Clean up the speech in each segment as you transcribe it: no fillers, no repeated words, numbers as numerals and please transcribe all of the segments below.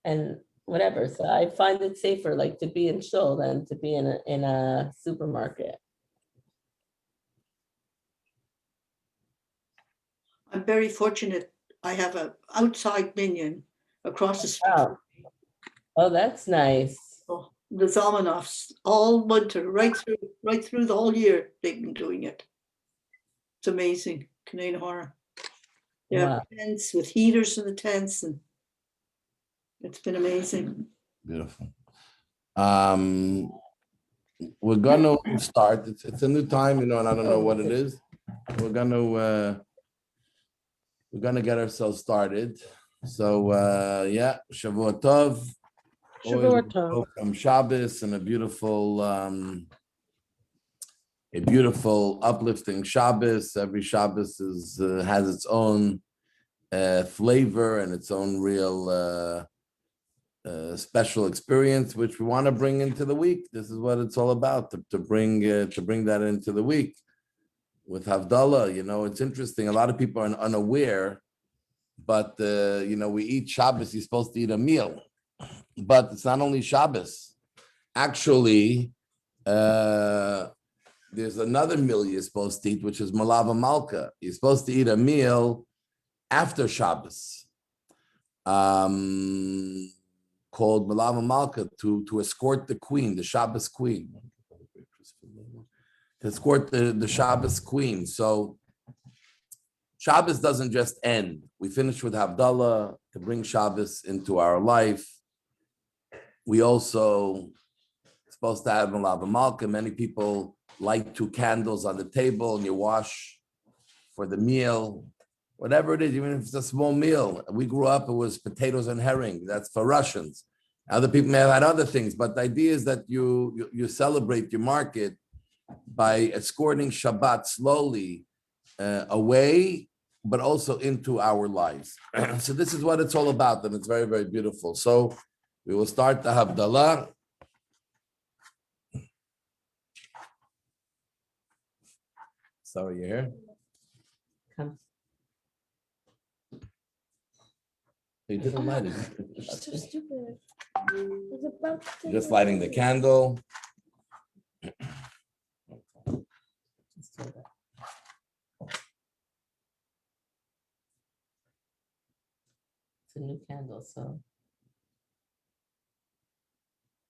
and whatever. So I find it safer, like, to be in shul than to be in a supermarket. I'm very fortunate. I have an outside minion across the street. Oh, that's nice. Oh, the Zalmanovs all winter, right through the whole year. They've been doing it. It's amazing. Canadian horror. They have tents with heaters in the tents, and it's been amazing. Beautiful. We're gonna start. It's a new time, and I don't know what it is. We're gonna get ourselves started. So yeah, Shavua Tov. Shavua Tov. From Shabbos and a beautiful uplifting Shabbos. Every Shabbos has its own flavor and its own real special experience, which we want to bring into the week. This is what it's all about, to bring that into the week. With Havdallah, it's interesting. A lot of people are unaware, but we eat Shabbos. You're supposed to eat a meal, but it's not only Shabbos. Actually, there's another meal you're supposed to eat, which is Malava Malka. You're supposed to eat a meal after Shabbos, called Malava Malka, to escort the queen, the Shabbos queen. To escort the Shabbos queen. So Shabbos doesn't just end. We finish with Havdallah to bring Shabbos into our life. We also supposed to have Malava Malka. Many people light 2 candles on the table, and you wash for the meal, whatever it is, even if it's a small meal. We grew up, it was potatoes and herring. That's for Russians. Other people may have had other things, but the idea is that you celebrate, you mark it by escorting Shabbat slowly away, but also into our lives. So this is what it's all about, and it's very, very beautiful. So we will start the Havdallah. Sorry, you're here? Come. You didn't light it. So stupid. Just lighting the candle. It's a new candle, so.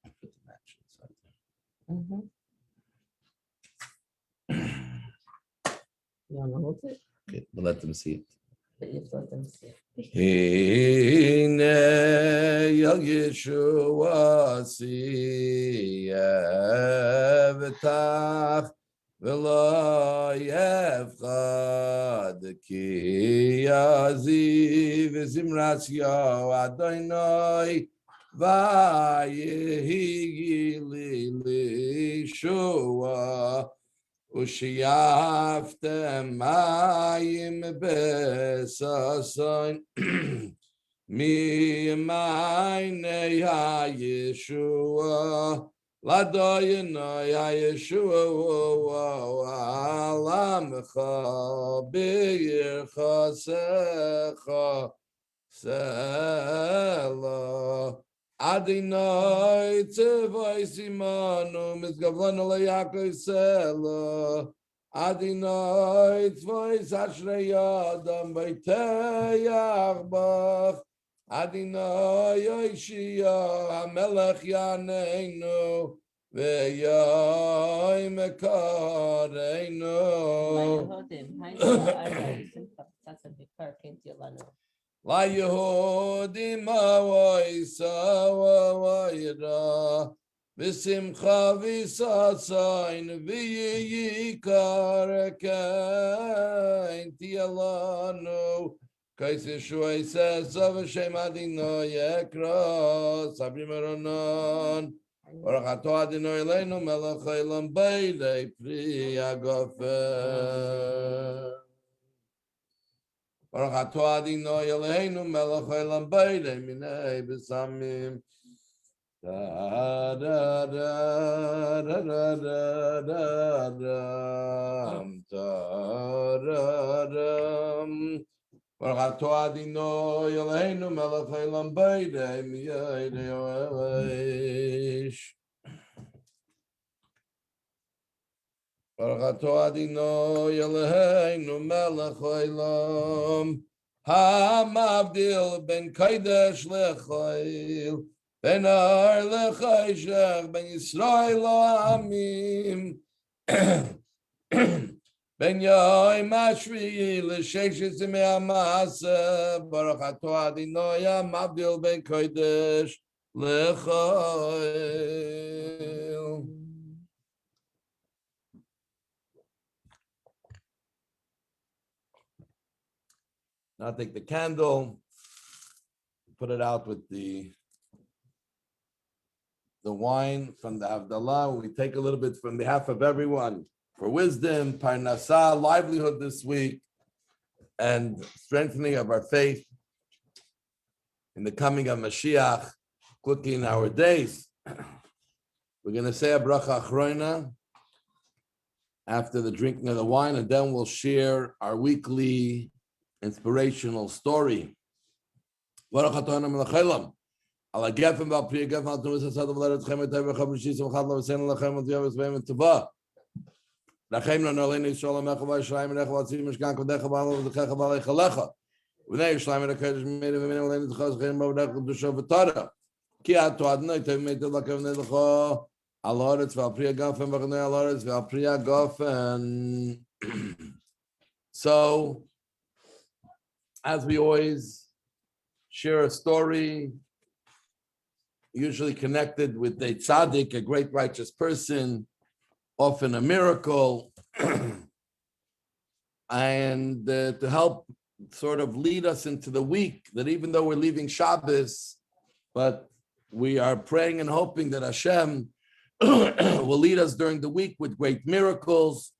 Put the match inside there. You want to hold it? Okay, we'll let them see it. But you have to let them see it. Hine yal Yeshua siyevtach v'lo yevchad ki yaziv zimras yo Adonai v'yehi li Yeshua Ushiyaftem mayim besason mi mayne ha Yeshua ladoyna ha Yeshua alamcha b'yirchasecha sela Adonai tzevay simanu mizgavlanu leYaakov sela Adonai tzevay ashrei adam v'teyach bach Adonai Yoshia HaMelech Yaneinu v'yoim ekareinu La Yehudim Ha'oisa V'Yira V'Simcha V'Satzayin V'Yikar Kain Tialanu Kais Yeshua says V'Shem Adonai Yekra Sabri Meronon Baruch Atah Adonai Eloheinu Melech Haolam Beilei Pri Hagafen Baruch Atah Adonai Eloheinu Melech Haolam Beilei Minei B'Samim. Da da da da da da da da da da da. Baruch atah Adino Eloheinu melech haolam boirei miyoirei oreish. Baruch atah Adino Eloheinu melech haolam hamavdil ben kodesh lechoil ben ar lechoshech ben Yisrael amim ben yoy mashvi l'sheshes me'amasa baruch atah Adino hamavdil ben kodesh lechoil. Now take the candle, put it out with the wine from the Havdallah. We take a little bit from behalf of everyone for wisdom, parnasah, livelihood this week, and strengthening of our faith in the coming of Mashiach, quickly in our days. We're going to say a bracha achrona after the drinking of the wine, and then we'll share our weekly inspirational story. Baruch atah Adonai melech haolam. Ala gefen val priya gefen al tuvis hasad of leret chem et hevach ha-brishis v'chad la v'sein lachem et yavis v'em et tova. Lachem no nolenu Yisrael ha-mecha v'yishrayim and echa v'atzim mishkan kodecha v'alav v'dechecha v'alei chalecha. V'nei Yishrayim and echa v'meinu v'meinu v'leinu t'chaz v'chein v'avdecha v'dusha v'tara. Ki ato Adonai tev meitel lakev nedecha al haaretz v'al priya gefen v'chanei al haaretz v'al priya gefen. So, as we always share a story, usually connected with a tzaddik, a great righteous person, often a miracle, and to help sort of lead us into the week, that even though we're leaving Shabbos, but we are praying and hoping that Hashem will lead us during the week with great miracles.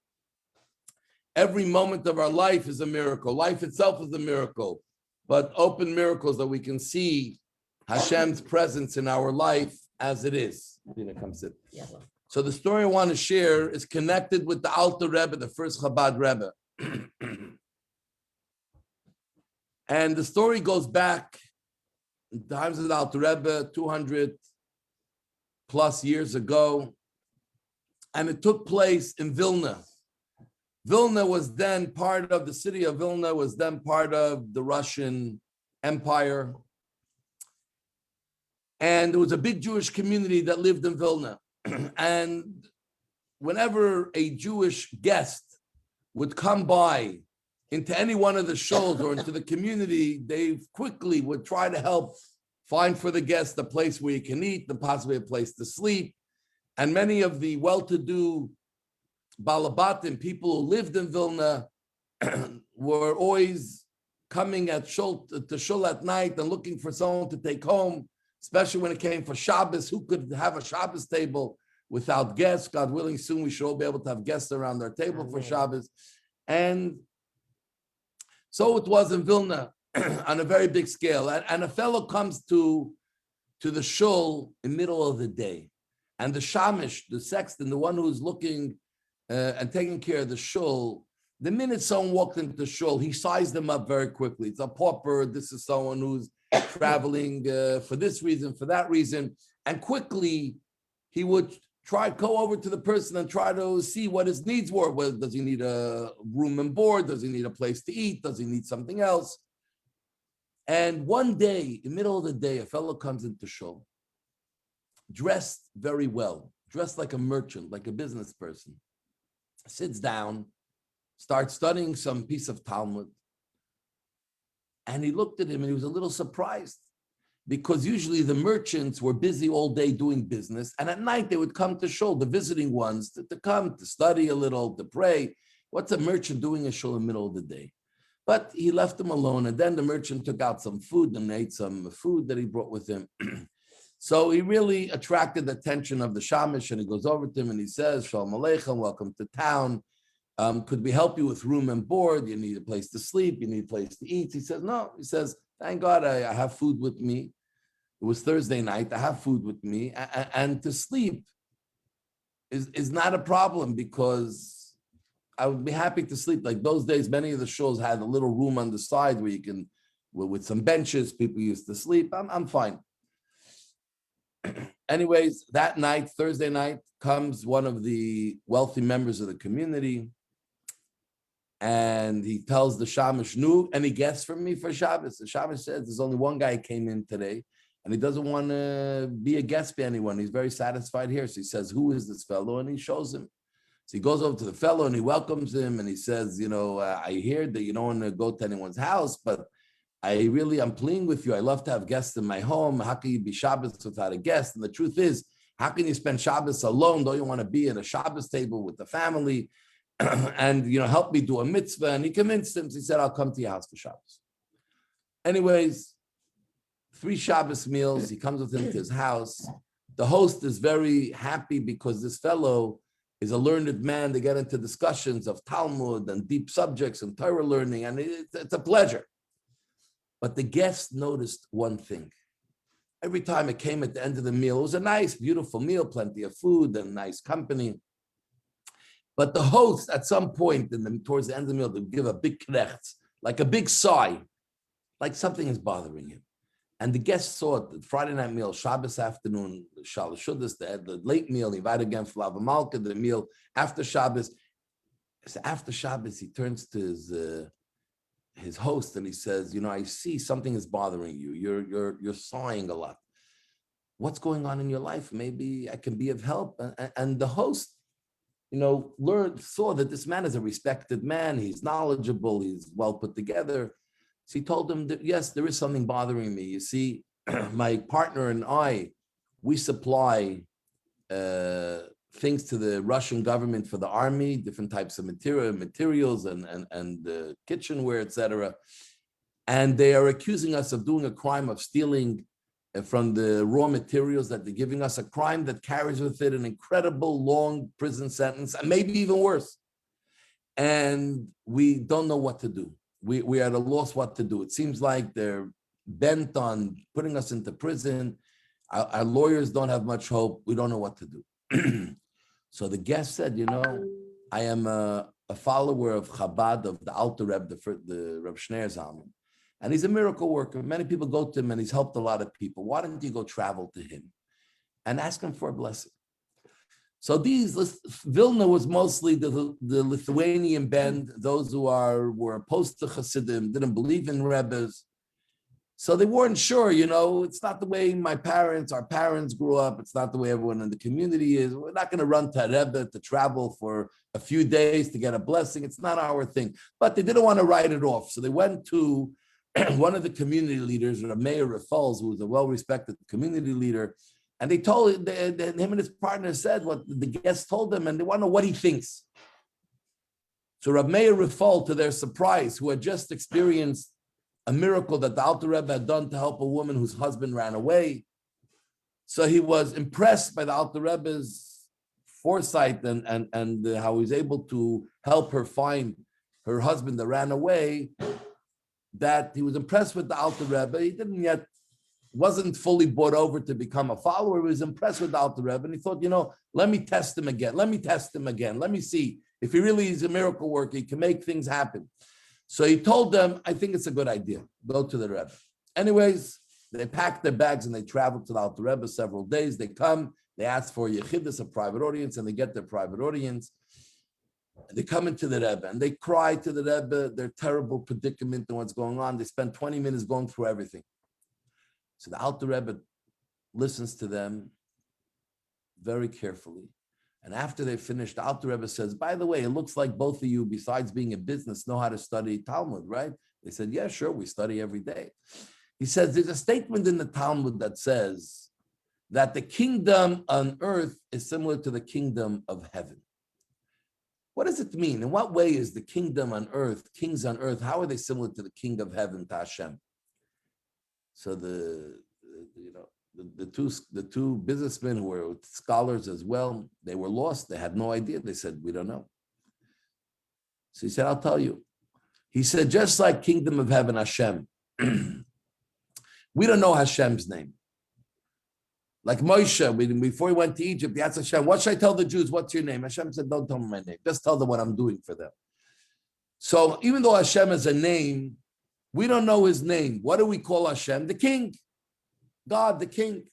Every moment of our life is a miracle. Life itself is a miracle, but open miracles that we can see Hashem's presence in our life as it is. Come sit. Yeah, well, So the story I want to share is connected with the Alter Rebbe, the first Chabad Rebbe. And the story goes back in times of the Alter Rebbe, 200 plus years ago. And it took place in Vilna. Vilna was then part of, the city of Vilna was then part of the Russian Empire. And there was a big Jewish community that lived in Vilna. And whenever a Jewish guest would come by into any one of the shows or into the community, they quickly would try to help find for the guest a place where you can eat, and possibly a place to sleep. And many of the well-to-do Balabatim, people who lived in Vilna, were always coming to shul at night and looking for someone to take home, especially when it came for Shabbos. Who could have a Shabbos table without guests? God willing, soon we should all be able to have guests around our table for Shabbos. And so it was in Vilna on a very big scale. And a fellow comes to the shul in the middle of the day. And the shamish, the sexton, the one who's looking and taking care of the shul, the minute someone walked into the shul, he sized them up very quickly. It's a pauper. This is someone who's traveling for this reason, for that reason. And quickly, he would go over to the person and try to see what his needs were. Well, does he need a room and board? Does he need a place to eat? Does he need something else? And one day, in the middle of the day, a fellow comes into shul, dressed very well, dressed like a merchant, like a business person, sits down, starts studying some piece of Talmud. And he looked at him and he was a little surprised, because usually the merchants were busy all day doing business. And at night they would come to shul, the visiting ones, to come to study a little, to pray. What's a merchant doing in shul in the middle of the day? But he left him alone. And then the merchant took out some food and ate some food that he brought with him. So he really attracted the attention of the shamish, and he goes over to him and he says, Shalom Aleichem, welcome to town. Could we help you with room and board? You need a place to sleep. You need a place to eat. He says, no. He says, thank God I have food with me. It was Thursday night. I have food with me. And to sleep is not a problem, because I would be happy to sleep. Like those days, many of the shuls had a little room on the side where you can, with some benches, people used to sleep. I'm fine. Anyways, that night, Thursday night, comes one of the wealthy members of the community, and he tells the Shamish, "Nu, any guests from me for Shabbos?" The Shamish says, "There's only one guy who came in today, and he doesn't want to be a guest by anyone. He's very satisfied here." So he says, "Who is this fellow?" And he shows him. So he goes over to the fellow and he welcomes him, and he says, "I hear that you don't want to go to anyone's house, but I'm pleading with you. I love to have guests in my home. How can you be Shabbos without a guest?" And the truth is, how can you spend Shabbos alone? Don't you want to be at a Shabbos table with the family? And help me do a mitzvah. And he convinced him. So he said, "I'll come to your house for Shabbos." Anyways, 3 Shabbos meals. He comes with him to his house. The host is very happy because this fellow is a learned man. They get into discussions of Talmud and deep subjects and Torah learning, and it's a pleasure. But the guests noticed one thing. Every time it came at the end of the meal, it was a nice, beautiful meal, plenty of food and nice company. But the host, at some point towards the end of the meal, they give a big knecht, like a big sigh, like something is bothering him. And the guests saw it, the Friday night meal, Shabbos afternoon, Shalosh Shudas, the late meal, he invited again for Lava Malka, the meal after Shabbos. So after Shabbos, he turns to his host and he says, "I see something is bothering you. You're sighing a lot. What's going on in your life? Maybe I can be of help." And the host, saw that this man is a respected man. He's knowledgeable. He's well put together. So he told him that, yes, there is something bothering me. You see, my partner and I, we supply things to the Russian government for the army, different types of materials and kitchenware, etc. And they are accusing us of doing a crime of stealing from the raw materials that they're giving us, a crime that carries with it an incredible long prison sentence, and maybe even worse. And we don't know what to do. We are at a loss what to do. It seems like they're bent on putting us into prison. Our lawyers don't have much hope. We don't know what to do. So the guest said, I am a follower of Chabad, of the Alter Rebbe, the Reb Shneir Zalman. And he's a miracle worker. Many people go to him and he's helped a lot of people. Why don't you go travel to him and ask him for a blessing? So Vilna was mostly the Lithuanian band, those who were opposed to Hasidim, didn't believe in Rebbes. So they weren't sure, it's not the way our parents grew up. It's not the way everyone in the community is. We're not going to run to a Rebbe to travel for a few days to get a blessing. It's not our thing. But they didn't want to write it off. So they went to one of the community leaders, Mayor Rafals, who was a well-respected community leader, and they told him and his partner said what the guest told them, and they want to know what he thinks. So Rab Meir Rafal, to their surprise, who had just experienced a miracle that the Alter Rebbe had done to help a woman whose husband ran away, so he was impressed by the Alter Rebbe's foresight and how he was able to help her find her husband that ran away, that he was impressed with the Alter Rebbe. He wasn't fully bought over to become a follower. He was impressed with the Alter Rebbe, and he thought, let me test him again. Let me see if he really is a miracle worker. He can make things happen. So he told them, I think it's a good idea. Go to the Rebbe. Anyways, they packed their bags and they traveled to the Alter Rebbe several days. They come, they ask for Yechidus, a private audience, and they get their private audience. They come into the Rebbe and they cry to the Rebbe their terrible predicament and what's going on. They spend 20 minutes going through everything. So the Alter Rebbe listens to them very carefully. And after they finished, the Alter Rebbe says, by the way, it looks like both of you, besides being in business, know how to study Talmud, right? They said, yeah, sure, we study every day. He says, there's a statement in the Talmud that says that the kingdom on earth is similar to the kingdom of heaven. What does it mean? In what way is the kingdom on earth, kings on earth, how are they similar to the king of heaven, to Hashem? So the two businessmen who were scholars as well, they were lost. They had no idea. They said, we don't know. So he said, I'll tell you. He said, just like kingdom of heaven, Hashem, we don't know Hashem's name. Like Moshe, before he went to Egypt, he asked Hashem, what should I tell the Jews? What's your name? Hashem said, don't tell me my name. Just tell them what I'm doing for them. So even though Hashem is a name, we don't know his name. What do we call Hashem? The king. God, the king.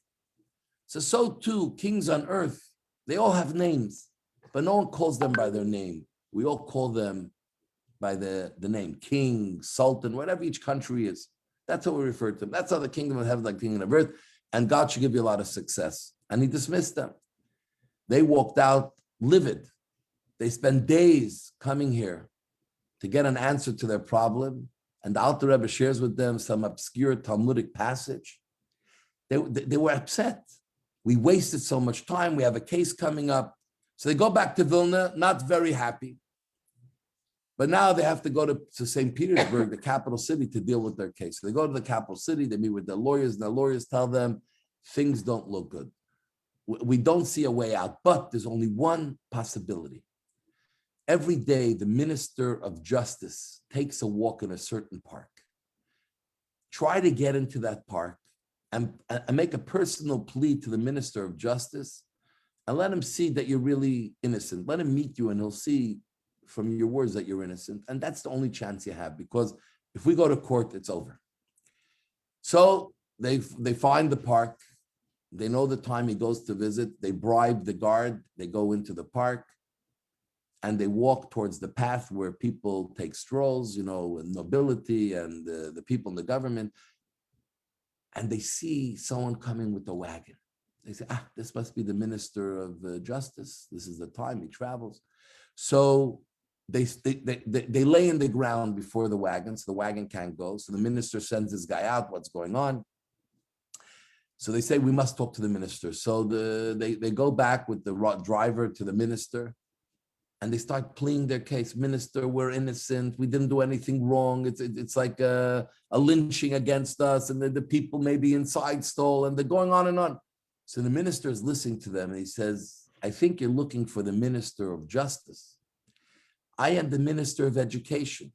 So too, kings on earth, they all have names, but no one calls them by their name. We all call them by the name, king, sultan, whatever each country is. That's what we refer to them. That's how the kingdom of heaven, like the kingdom of earth, and God should give you a lot of success. And he dismissed them. They walked out livid. They spent days coming here to get an answer to their problem. And the Alter Rebbe shares with them some obscure Talmudic passage. They were upset. We wasted so much time. We have a case coming up. So they go back to Vilna, not very happy. But now they have to go to St. Petersburg, the capital city, to deal with their case. So they go to the capital city, they meet with their lawyers, and the lawyers tell them things don't look good. We don't see a way out, but there's only one possibility. Every day, the minister of justice takes a walk in a certain park. Try to get into that park and make a personal plea to the minister of justice and let him see that you're really innocent. Let him meet you and he'll see from your words that you're innocent. And that's the only chance you have, because if we go to court, it's over. So they find the park. They know the time he goes to visit. They bribe the guard. They go into the park and they walk towards the path where people take strolls, nobility and the people in the government. And they see someone coming with a wagon. They say, this must be the minister of justice. This is the time he travels. So they lay in the ground before the wagon, so the wagon can't go. So the minister sends this guy out, what's going on? So they say, we must talk to the minister. So they go back with the driver to the minister, and they start pleading their case. Minister, we're innocent. We didn't do anything wrong. It's like a lynching against us, and the people may be inside stole, and they're going on and on. So the minister is listening to them, and he says, I think you're looking for the minister of justice. I am the minister of education.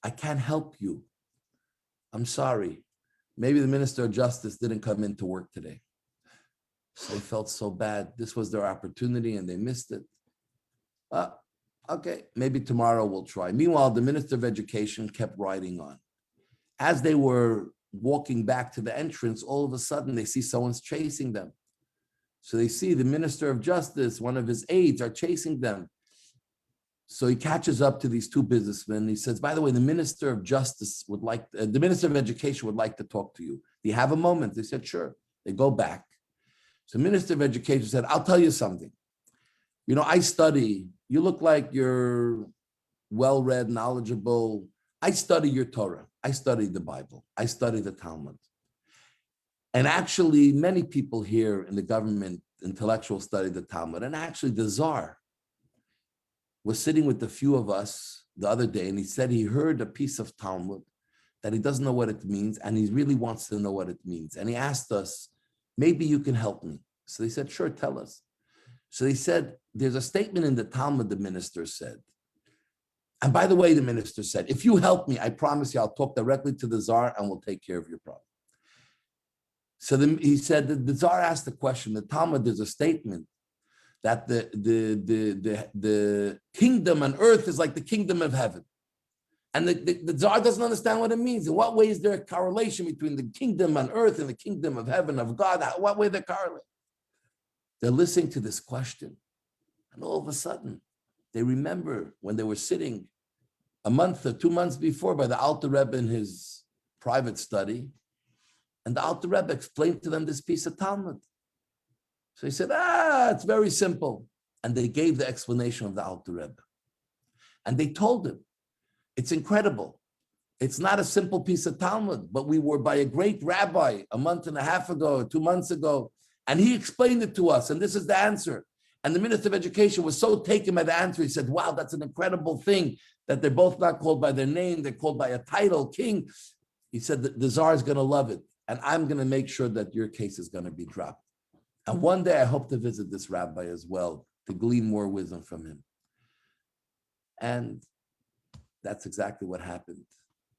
I can't help you. I'm sorry. Maybe the minister of justice didn't come into work today. So they felt so bad. This was their opportunity and they missed it. Okay, maybe tomorrow we'll try. Meanwhile, the minister of education kept riding on. As they were walking back to the entrance, all of a sudden they see someone's chasing them. So they see the minister of justice, one of his aides, are chasing them. So he catches up to these two businessmen. He says, by the way, the minister of justice the minister of education would like to talk to you. Do you have a moment? They said, sure. They go back. So the minister of education said, I'll tell you something. I study. You look like you're well-read, knowledgeable. I study your Torah. I study the Bible. I study the Talmud. And actually, many people here in the government, intellectuals, study the Talmud. And actually, the Tsar was sitting with a few of us the other day, and he said he heard a piece of Talmud that he doesn't know what it means, and he really wants to know what it means. And he asked us, maybe you can help me. So they said, sure, tell us. So they said, there's a statement in the Talmud, the minister said. And by the way, the minister said, if you help me, I promise you, I'll talk directly to the Tsar and we'll take care of your problem. So he said, the Tsar asked the question, the Talmud, there's a statement that the kingdom on earth is like the kingdom of heaven. And the Tsar doesn't understand what it means. In what way is there a correlation between the kingdom on earth and the kingdom of heaven of God? What way they correlate? They're listening to this question. And all of a sudden, they remember when they were sitting a month or 2 months before by the Alter Rebbe in his private study. And the Alter Rebbe explained to them this piece of Talmud. So he said, it's very simple. And they gave the explanation of the Alter Rebbe. And they told him, it's incredible. It's not a simple piece of Talmud, but we were by a great rabbi a month and a half ago, 2 months ago, and he explained it to us, and this is the answer. And the Minister of Education was so taken by the answer, he said, wow, that's an incredible thing, that they're both not called by their name, they're called by a title, king. He said, the Tsar is going to love it, and I'm going to make sure that your case is going to be dropped. And one day I hope to visit this rabbi as well, to glean more wisdom from him. And that's exactly what happened.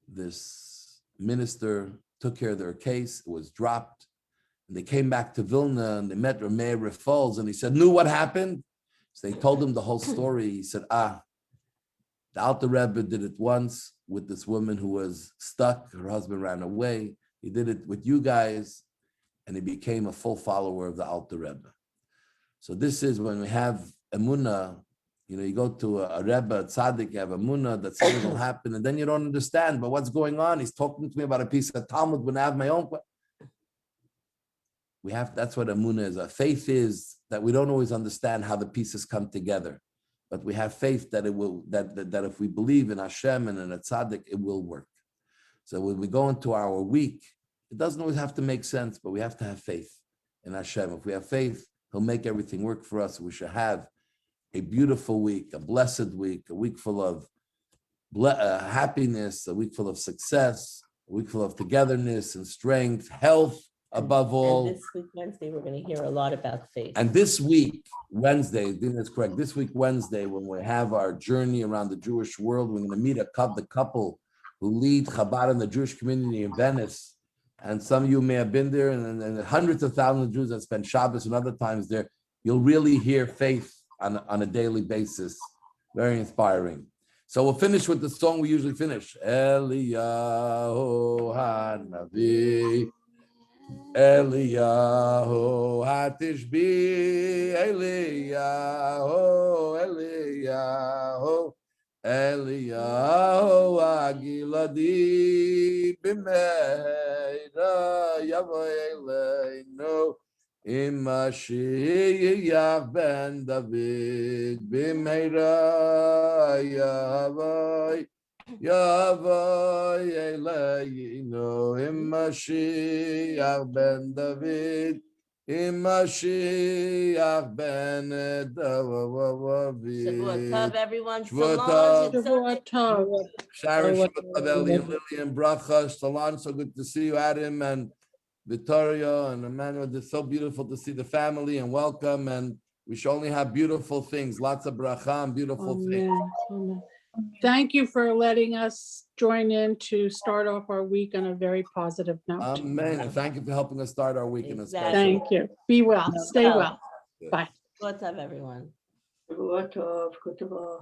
This minister took care of their case, it was dropped, And they came back to Vilna and they met Rameh Rifals and he said, "Knew what happened?" So they told him the whole story. He said, the Alter Rebbe did it once with this woman who was stuck. Her husband ran away. He did it with you guys, and he became a full follower of the Alter Rebbe. So this is when we have emunah. You go to a Rebbe, a tzaddik, you have emunah that something will happen, and then you don't understand. But what's going on? He's talking to me about a piece of Talmud when I have my own. That's what emunah is. Our faith is that we don't always understand how the pieces come together, but we have faith that it will. That if we believe in Hashem and in a tzaddik, it will work. So when we go into our week, it doesn't always have to make sense, but we have to have faith in Hashem. If we have faith, He'll make everything work for us. We should have a beautiful week, a blessed week, a week full of happiness, a week full of success, a week full of togetherness and strength, health above all. And this week, Wednesday, we're going to hear a lot about faith. And this week, Wednesday, Dina is correct, this week, Wednesday, when we have our journey around the Jewish world, we're going to meet the couple who lead Chabad in the Jewish community in Venice. And some of you may have been there, and hundreds of thousands of Jews that spend Shabbos and other times there. You'll really hear faith on a daily basis. Very inspiring. So we'll finish with the song we usually finish. Eliyahu Hanavi, Eliyahu Hatishbi, Eliyahu, Eliyahu Agiladi B'meira Yavay Eleinu Mashiach ben David B'meira Yavay Eleinu Mashiach ben David Mashiach ben David. Shavua Tov, everyone. Shavua Shalom. Shavua Tov. Sharon, Shavua Tov, Eli and Lillian, Bracha, Shalom. So good to see you, Adam and Vittorio and Emmanuel. It's so beautiful to see the family and welcome. And we should only have beautiful things, lots of bracha and beautiful things. Amen. Thank you for letting us join in to start off our week on a very positive note. Amen. And thank you for helping us start our week in a special Thank you. Be well. Stay well. Bye. Shavua Tov, everyone. Shavua Tov. Good to go.